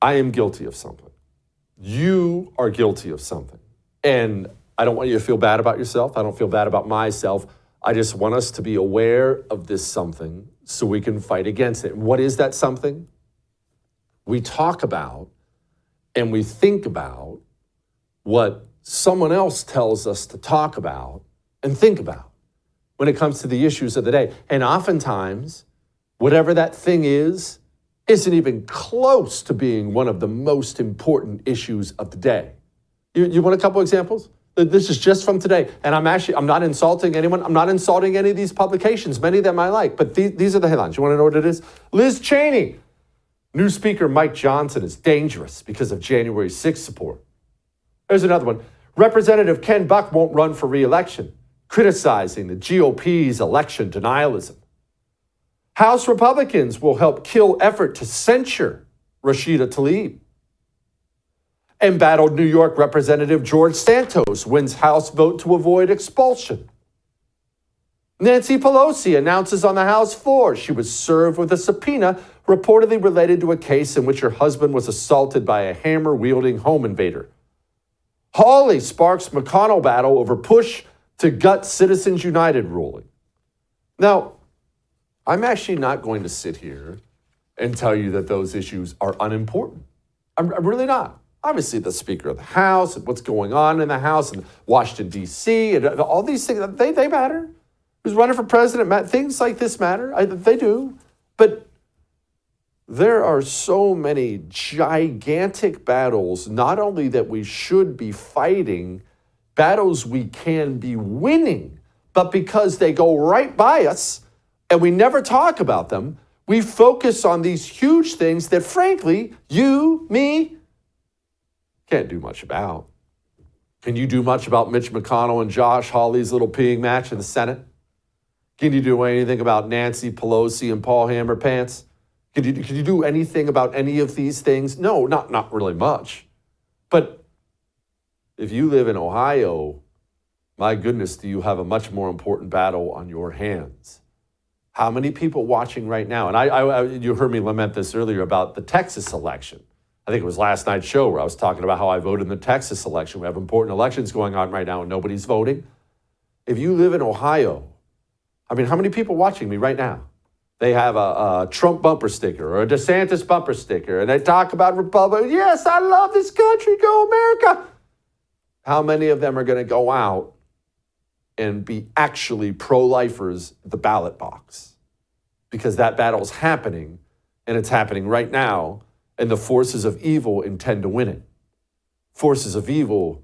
I am guilty of something. You are guilty of something. And I don't want you to feel bad about yourself. I don't feel bad about myself. I just want us to be aware of this something so we can fight against it. What is that something? We talk about and we think about what someone else tells us to talk about and think about when it comes to the issues of the day. And oftentimes, whatever that thing is, isn't even close to being one of the most important issues of the day. You want a couple examples? This is just from today. And I'm not insulting anyone. I'm not insulting any of these publications. Many of them I like. But these are the headlines. You want to know what it is? Liz Cheney. New Speaker Mike Johnson is dangerous because of January 6th support. There's another one. Representative Ken Buck won't run for re-election, criticizing the GOP's election denialism. House Republicans will help kill effort to censure Rashida Tlaib. Embattled New York Representative George Santos wins House vote to avoid expulsion. Nancy Pelosi announces on the House floor she was served with a subpoena reportedly related to a case in which her husband was assaulted by a hammer-wielding home invader. Hawley sparks McConnell battle over push to gut Citizens United ruling. Now, I'm actually not going to sit here and tell you that those issues are unimportant. I'm really not. Obviously, the Speaker of the House and what's going on in the House and Washington, D.C., and all these things, they matter. Who's running for president, things like this matter. They do. But there are so many gigantic battles, not only that we should be fighting, battles we can be winning, but because they go right by us and we never talk about them, we focus on these huge things that, frankly, you, me, can't do much about. Can you do much about Mitch McConnell and Josh Hawley's little peeing match in the Senate? Can you do anything about Nancy Pelosi and Paul Hammerpants? Can you do anything about any of these things? No, not really much. But if you live in Ohio, my goodness, do you have a much more important battle on your hands? How many people watching right now? And you heard me lament this earlier about the Texas election. I think it was last night's show where I was talking about how I voted in the Texas election. We have important elections going on right now and nobody's voting. If you live in Ohio, how many people watching me right now? They have a Trump bumper sticker or a DeSantis bumper sticker, and they talk about Republicans. Yes, I love this country. Go America. How many of them are going to go out and be actually pro-lifers at the ballot box? Because that battle's happening, and it's happening right now, and the forces of evil intend to win it. Forces of evil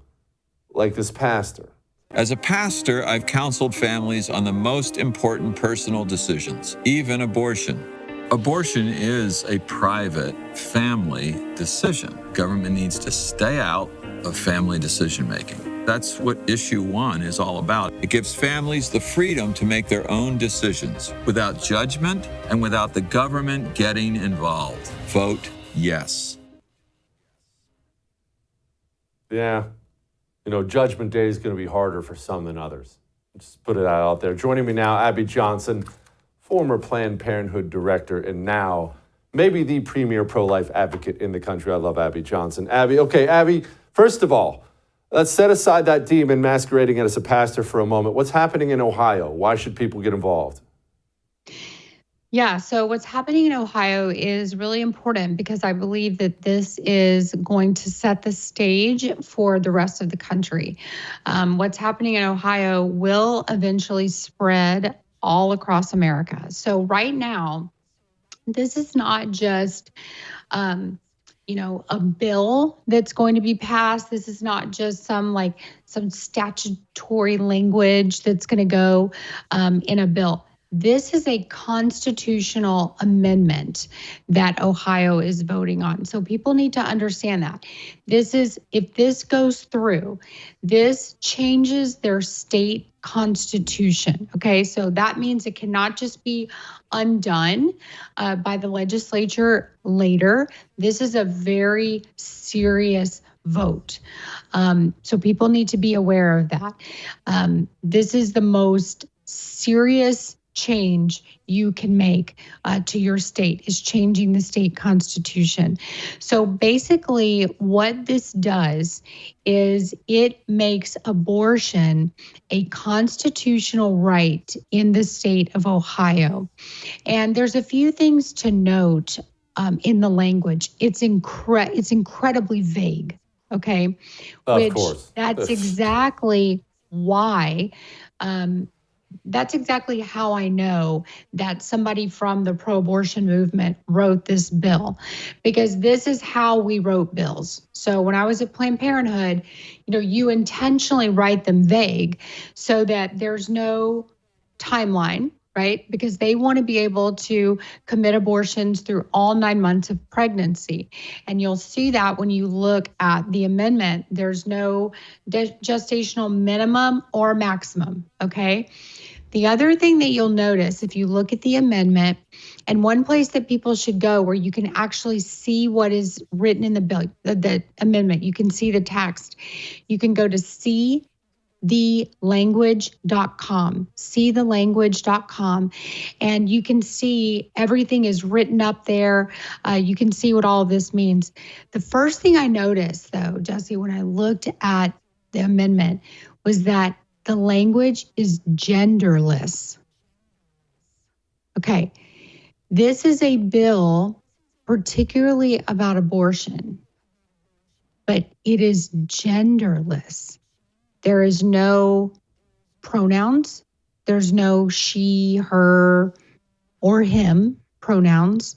like this pastor. As a pastor, I've counseled families on the most important personal decisions, even abortion. Abortion is a private family decision. Government needs to stay out of family decision-making. That's what issue 1 is all about. It gives families the freedom to make their own decisions without judgment and without the government getting involved. Vote yes. Yeah. Judgment Day is going to be harder for some than others. Just put it out there. Joining me now, Abby Johnson, former Planned Parenthood director, and now maybe the premier pro-life advocate in the country. I love Abby Johnson. Abby, first of all, let's set aside that demon masquerading as a pastor for a moment. What's happening in Ohio? Why should people get involved? Yeah, so what's happening in Ohio is really important because I believe that this is going to set the stage for the rest of the country. What's happening in Ohio will eventually spread all across America. So right now, this is not just, a bill that's going to be passed. This is not just some statutory language that's going to go in a bill. This is a constitutional amendment that Ohio is voting on. So people need to understand that. If this goes through, this changes their state constitution. Okay, so that means it cannot just be undone by the legislature later. This is a very serious vote. So people need to be aware of that. This is the most serious change you can make to your state is changing the state constitution. So basically, what this does is it makes abortion a constitutional right in the state of Ohio. And there's a few things to note in the language. It's incredibly vague. Okay, Of course. That's exactly why. That's exactly how I know that somebody from the pro-abortion movement wrote this bill, because this is how we wrote bills. So when I was at Planned Parenthood, you intentionally write them vague so that there's no timeline, right? Because they want to be able to commit abortions through all 9 months of pregnancy. And you'll see that when you look at the amendment, there's no gestational minimum or maximum, okay? The other thing that you'll notice if you look at the amendment, and one place that people should go where you can actually see what is written in the bill, the amendment, you can see the text, you can go to seethelanguage.com, and you can see everything is written up there. You can see what all of this means. The first thing I noticed, though, Jesse, when I looked at the amendment, was that the language is genderless. Okay, this is a bill particularly about abortion, but it is genderless. There is no pronouns. There's no she, her, or him pronouns.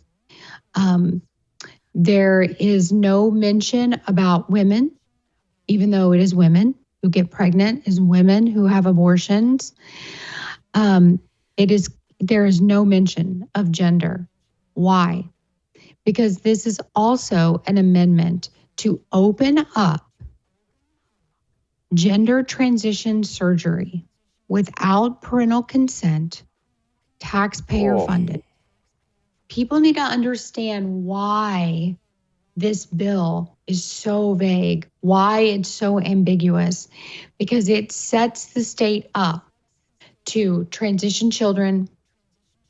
There is no mention about women, even though it is women who get pregnant, is women who have abortions. There is no mention of gender. Why? Because this is also an amendment to open up gender transition surgery without parental consent, taxpayer funded. People need to understand why this bill is so vague, why it's so ambiguous, because it sets the state up to transition children,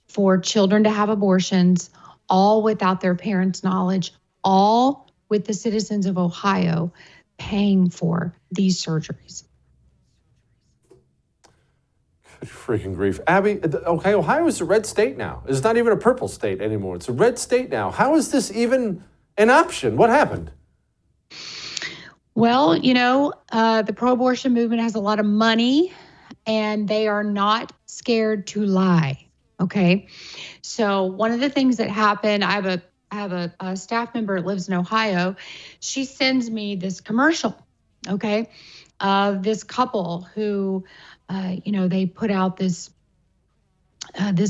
for children to have abortions, all without their parents' knowledge, all with the citizens of Ohio paying for these surgeries. Good freaking grief. Abby, okay, Ohio is a red state now. It's not even a purple state anymore. It's a red state now. How is this even an option? What happened? Well, the pro-abortion movement has a lot of money, and they are not scared to lie. Okay. So one of the things that happened, I have a staff member that lives in Ohio. She sends me this commercial, okay, of this couple who, they put out this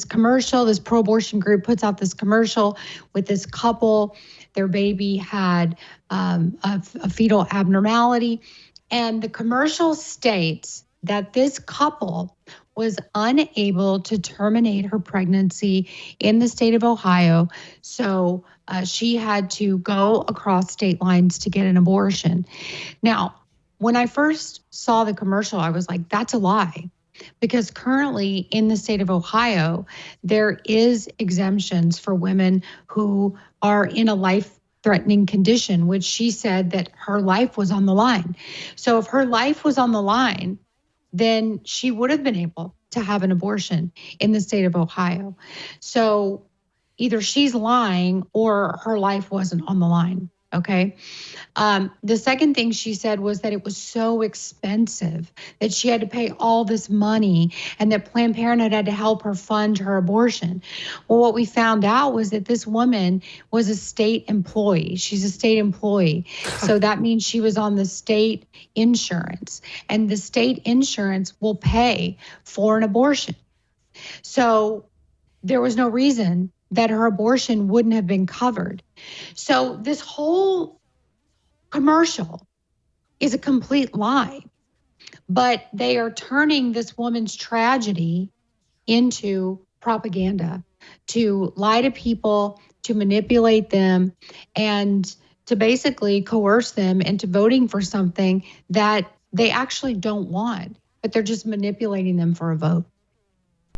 commercial. This pro-abortion group puts out this commercial with this couple. Their baby had a fetal abnormality, and the commercial states that this couple was unable to terminate her pregnancy in the state of Ohio. So she had to go across state lines to get an abortion. Now, when I first saw the commercial, I was like, that's a lie. Because currently in the state of Ohio, there is exemptions for women who are in a life-threatening condition, which she said that her life was on the line. So if her life was on the line, then she would have been able to have an abortion in the state of Ohio. So either she's lying or her life wasn't on the line. Okay. The second thing she said was that it was so expensive that she had to pay all this money and that Planned Parenthood had to help her fund her abortion. Well, what we found out was that this woman was a state employee. She's a state employee. So that means she was on the state insurance, and the state insurance will pay for an abortion. So there was no reason that her abortion wouldn't have been covered. So this whole commercial is a complete lie, but they are turning this woman's tragedy into propaganda, to lie to people, to manipulate them, and to basically coerce them into voting for something that they actually don't want, but they're just manipulating them for a vote.